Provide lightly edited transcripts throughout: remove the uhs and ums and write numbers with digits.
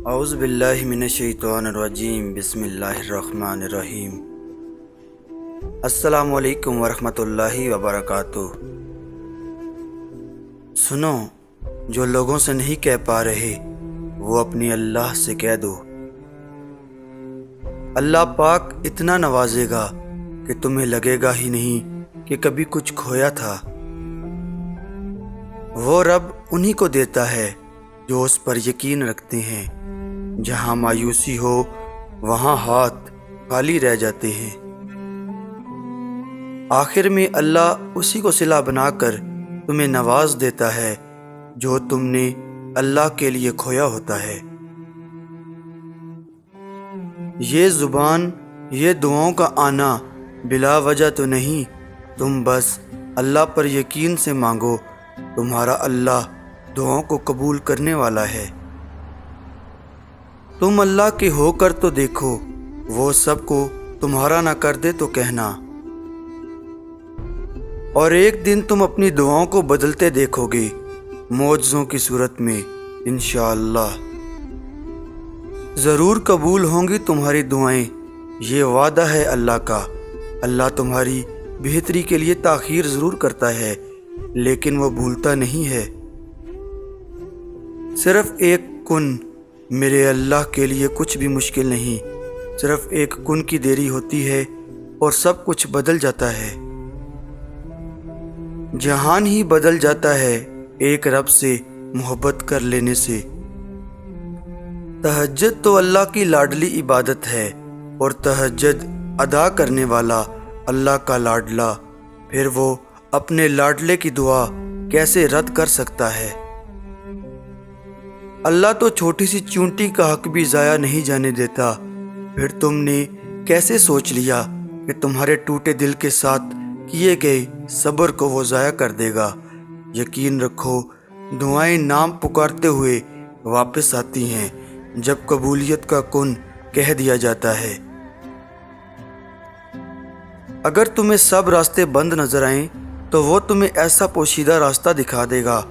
اعوذ باللہ من الشیطان الرجیم، بسم اللہ الرحمن الرحیم۔ السلام علیکم ورحمۃ اللہ وبرکاتہ۔ سنو، جو لوگوں سے نہیں کہہ پا رہے وہ اپنی اللہ سے کہہ دو۔ اللہ پاک اتنا نوازے گا کہ تمہیں لگے گا ہی نہیں کہ کبھی کچھ کھویا تھا۔ وہ رب انہی کو دیتا ہے جو اس پر یقین رکھتے ہیں۔ جہاں مایوسی ہو وہاں ہاتھ خالی رہ جاتے ہیں۔ آخر میں اللہ اسی کو صلہ بنا کر تمہیں نواز دیتا ہے جو تم نے اللہ کے لیے کھویا ہوتا ہے۔ یہ زبان، یہ دعاؤں کا آنا بلا وجہ تو نہیں، تم بس اللہ پر یقین سے مانگو، تمہارا اللہ دعاؤں کو قبول کرنے والا ہے۔ تم اللہ کے ہو کر تو دیکھو، وہ سب کو تمہارا نہ کر دے تو کہنا۔ اور ایک دن تم اپنی دعاؤں کو بدلتے دیکھو گے، معجزوں کی صورت میں، انشاءاللہ۔ ضرور قبول ہوں گی تمہاری دعائیں، یہ وعدہ ہے اللہ کا۔ اللہ تمہاری بہتری کے لیے تاخیر ضرور کرتا ہے، لیکن وہ بھولتا نہیں ہے۔ صرف ایک کن، میرے اللہ کے لیے کچھ بھی مشکل نہیں۔ صرف ایک کن کی دیری ہوتی ہے اور سب کچھ بدل جاتا ہے۔ جہان ہی بدل جاتا ہے ایک رب سے محبت کر لینے سے۔ تہجد تو اللہ کی لاڈلی عبادت ہے، اور تہجد ادا کرنے والا اللہ کا لاڈلا، پھر وہ اپنے لاڈلے کی دعا کیسے رد کر سکتا ہے؟ اللہ تو چھوٹی سی چونٹی کا حق بھی ضائع نہیں جانے دیتا، پھر تم نے کیسے سوچ لیا کہ تمہارے ٹوٹے دل کے ساتھ کیے گئے صبر کو وہ ضائع کر دے گا؟ یقین رکھو، دعائیں نام پکارتے ہوئے واپس آتی ہیں جب قبولیت کا کن کہہ دیا جاتا ہے۔ اگر تمہیں سب راستے بند نظر آئیں تو وہ تمہیں ایسا پوشیدہ راستہ دکھا دے گا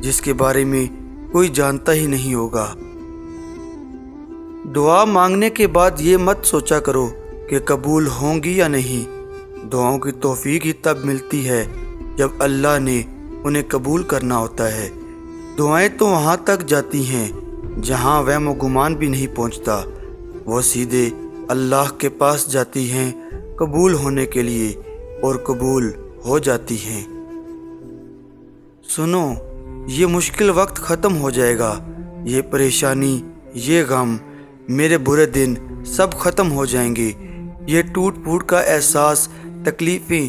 جس کے بارے میں کوئی جانتا ہی نہیں ہوگا۔ دعا مانگنے کے بعد یہ مت سوچا کرو کہ قبول ہوں گی یا نہیں۔ دعاؤں کی توفیق ہی تب ملتی ہے جب اللہ نے انہیں قبول کرنا ہوتا ہے۔ دعائیں تو وہاں تک جاتی ہیں جہاں وہم و گمان بھی نہیں پہنچتا، وہ سیدھے اللہ کے پاس جاتی ہیں قبول ہونے کے لیے، اور قبول ہو جاتی ہیں۔ سنو، یہ مشکل وقت ختم ہو جائے گا، یہ پریشانی، یہ غم، میرے برے دن سب ختم ہو جائیں گے۔ یہ ٹوٹ پھوٹ کا احساس، تکلیفیں،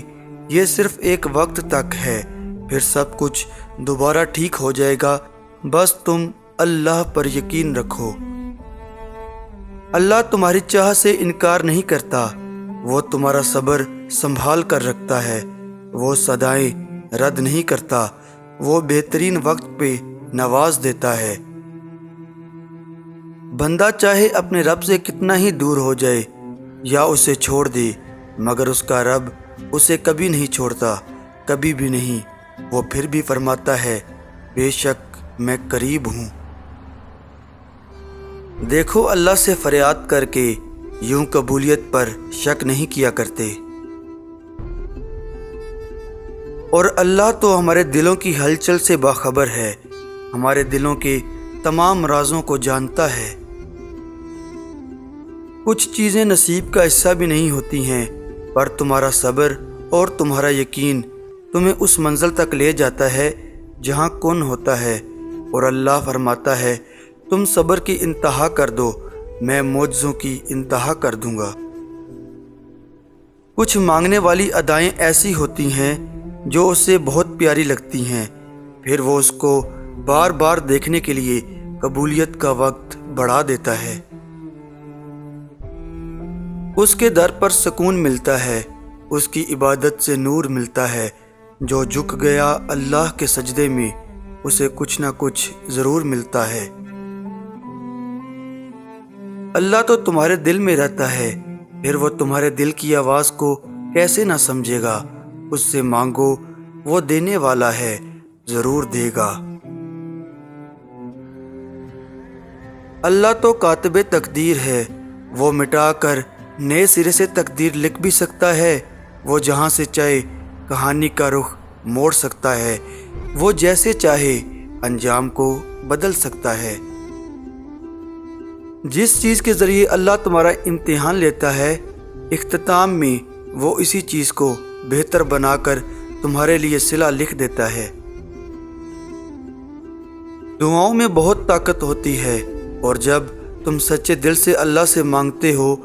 یہ صرف ایک وقت تک ہے، پھر سب کچھ دوبارہ ٹھیک ہو جائے گا۔ بس تم اللہ پر یقین رکھو۔ اللہ تمہاری چاہ سے انکار نہیں کرتا، وہ تمہارا صبر سنبھال کر رکھتا ہے، وہ صدائیں رد نہیں کرتا، وہ بہترین وقت پہ نواز دیتا ہے۔ بندہ چاہے اپنے رب سے کتنا ہی دور ہو جائے یا اسے چھوڑ دے، مگر اس کا رب اسے کبھی نہیں چھوڑتا، کبھی بھی نہیں۔ وہ پھر بھی فرماتا ہے، بے شک میں قریب ہوں۔ دیکھو، اللہ سے فریاد کر کے یوں قبولیت پر شک نہیں کیا کرتے۔ اور اللہ تو ہمارے دلوں کی ہلچل سے باخبر ہے، ہمارے دلوں کے تمام رازوں کو جانتا ہے۔ کچھ چیزیں نصیب کا حصہ بھی نہیں ہوتی ہیں، پر تمہارا صبر اور تمہارا یقین تمہیں اس منزل تک لے جاتا ہے جہاں کن ہوتا ہے۔ اور اللہ فرماتا ہے، تم صبر کی انتہا کر دو، میں معجزوں کی انتہا کر دوں گا۔ کچھ مانگنے والی ادائیں ایسی ہوتی ہیں جو اسے بہت پیاری لگتی ہیں، پھر وہ اس کو بار بار دیکھنے کے لیے قبولیت کا وقت بڑھا دیتا ہے۔ اس کے در پر سکون ملتا ہے، اس کی عبادت سے نور ملتا ہے۔ جو جھک گیا اللہ کے سجدے میں، اسے کچھ نہ کچھ ضرور ملتا ہے۔ اللہ تو تمہارے دل میں رہتا ہے، پھر وہ تمہارے دل کی آواز کو کیسے نہ سمجھے گا؟ اس سے مانگو، وہ دینے والا ہے، ضرور دے گا۔ اللہ تو کاتب تقدیر ہے، وہ مٹا کر نئے سرے سے تقدیر لکھ بھی سکتا ہے، وہ جہاں سے چاہے کہانی کا رخ موڑ سکتا ہے، وہ جیسے چاہے انجام کو بدل سکتا ہے۔ جس چیز کے ذریعے اللہ تمہارا امتحان لیتا ہے، اختتام میں وہ اسی چیز کو بہتر بنا کر تمہارے لیے صلہ لکھ دیتا ہے۔ دعاؤں میں بہت طاقت ہوتی ہے، اور جب تم سچے دل سے اللہ سے مانگتے ہو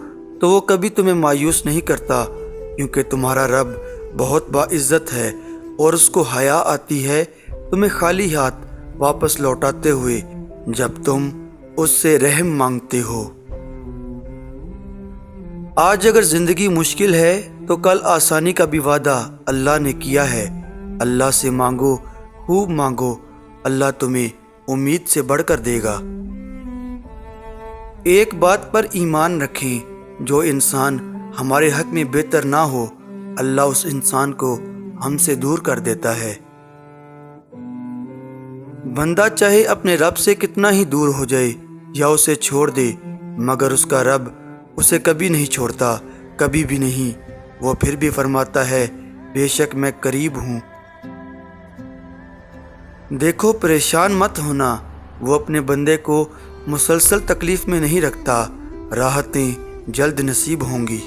تو وہ کبھی تمہیں مایوس نہیں کرتا، کیونکہ تمہارا رب بہت باعزت ہے اور اس کو حیا آتی ہے تمہیں خالی ہاتھ واپس لوٹاتے ہوئے جب تم اس سے رحم مانگتے ہو۔ آج اگر زندگی مشکل ہے تو کل آسانی کا بھی وعدہ اللہ نے کیا ہے۔ اللہ سے مانگو، خوب مانگو، اللہ تمہیں امید سے بڑھ کر دے گا۔ ایک بات پر ایمان رکھیں، جو انسان ہمارے حق میں بہتر نہ ہو، اللہ اس انسان کو ہم سے دور کر دیتا ہے۔ بندہ چاہے اپنے رب سے کتنا ہی دور ہو جائے یا اسے چھوڑ دے، مگر اس کا رب اسے کبھی نہیں چھوڑتا، کبھی بھی نہیں۔ وہ پھر بھی فرماتا ہے، بے شک میں قریب ہوں۔ دیکھو، پریشان مت ہونا، وہ اپنے بندے کو مسلسل تکلیف میں نہیں رکھتا، راحتیں جلد نصیب ہوں گی۔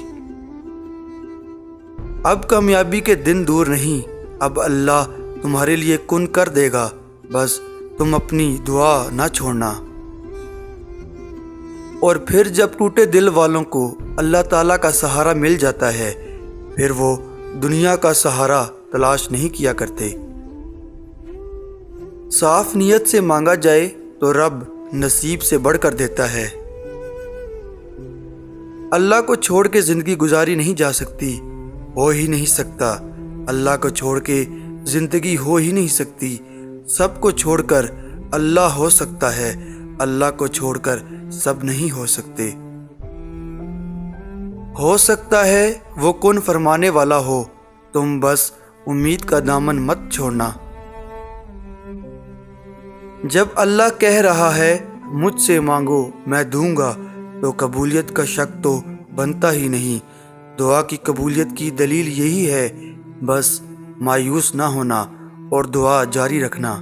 اب کامیابی کے دن دور نہیں، اب اللہ تمہارے لیے کن کر دے گا، بس تم اپنی دعا نہ چھوڑنا۔ اور پھر جب ٹوٹے دل والوں کو اللہ تعالیٰ کا سہارا مل جاتا ہے، پھر وہ دنیا کا سہارا تلاش نہیں کیا کرتے۔ صاف نیت سے مانگا جائے تو رب نصیب سے بڑھ کر دیتا ہے۔ اللہ کو چھوڑ کے زندگی گزاری نہیں جا سکتی، ہو ہی نہیں سکتا۔ اللہ کو چھوڑ کے زندگی ہو ہی نہیں سکتی۔ سب کو چھوڑ کر اللہ ہو سکتا ہے، اللہ کو چھوڑ کر سب نہیں ہو سکتے۔ ہو سکتا ہے وہ کن فرمانے والا ہو، تم بس امید کا دامن مت چھوڑنا۔ جب اللہ کہہ رہا ہے مجھ سے مانگو میں دوں گا، تو قبولیت کا شک تو بنتا ہی نہیں۔ دعا کی قبولیت کی دلیل یہی ہے، بس مایوس نہ ہونا اور دعا جاری رکھنا۔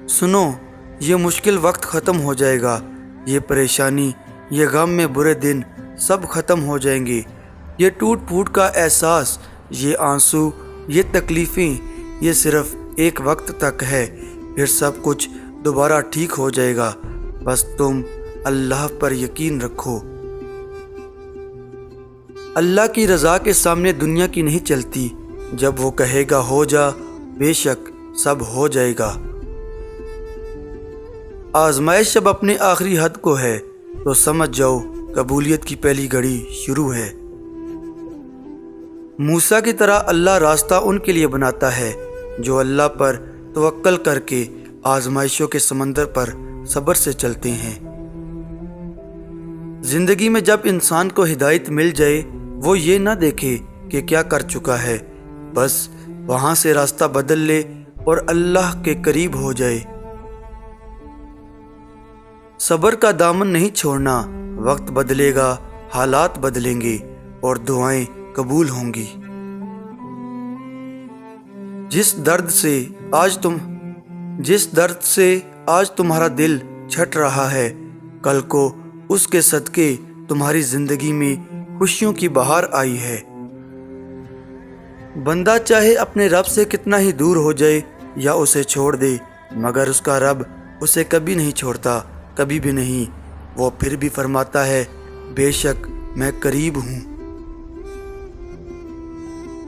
سنو، یہ مشکل وقت ختم ہو جائے گا، یہ پریشانی، یہ غم میں برے دن سب ختم ہو جائیں گے۔ یہ ٹوٹ پھوٹ کا احساس، یہ آنسو، یہ تکلیفیں، یہ صرف ایک وقت تک ہے، پھر سب کچھ دوبارہ ٹھیک ہو جائے گا۔ بس تم اللہ پر یقین رکھو۔ اللہ کی رضا کے سامنے دنیا کی نہیں چلتی، جب وہ کہے گا ہو جا، بے شک سب ہو جائے گا۔ آزمائش جب اپنے آخری حد کو ہے تو سمجھ جاؤ قبولیت کی پہلی گھڑی شروع ہے۔ موسیٰ کی طرح اللہ راستہ ان کے لیے بناتا ہے جو اللہ پر توکل کر کے آزمائشوں کے سمندر پر صبر سے چلتے ہیں۔ زندگی میں جب انسان کو ہدایت مل جائے، وہ یہ نہ دیکھے کہ کیا کر چکا ہے، بس وہاں سے راستہ بدل لے اور اللہ کے قریب ہو جائے۔ صبر کا دامن نہیں چھوڑنا، وقت بدلے گا، حالات بدلیں گے اور دعائیں قبول ہوں گی۔ جس درد سے آج تمہارا دل چھٹ رہا ہے، کل کو اس کے صدقے تمہاری زندگی میں خوشیوں کی بہار آئی ہے۔ بندہ چاہے اپنے رب سے کتنا ہی دور ہو جائے یا اسے چھوڑ دے، مگر اس کا رب اسے کبھی نہیں چھوڑتا، کبھی بھی نہیں۔ وہ پھر بھی فرماتا ہے، بے شک میں قریب ہوں۔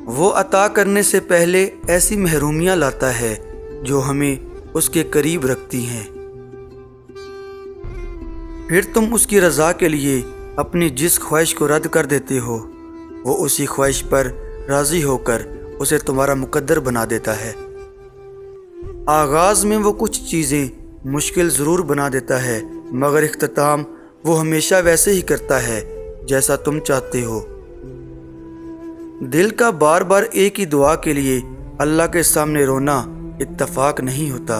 وہ عطا کرنے سے پہلے ایسی محرومیاں لاتا ہے جو ہمیں اس کے قریب رکھتی ہیں۔ پھر تم اس کی رضا کے لیے اپنی جس خواہش کو رد کر دیتے ہو، وہ اسی خواہش پر راضی ہو کر اسے تمہارا مقدر بنا دیتا ہے۔ آغاز میں وہ کچھ چیزیں مشکل ضرور بنا دیتا ہے، مگر اختتام وہ ہمیشہ ویسے ہی کرتا ہے جیسا تم چاہتے ہو۔ دل کا بار بار ایک ہی دعا کے لیے اللہ کے سامنے رونا اتفاق نہیں ہوتا۔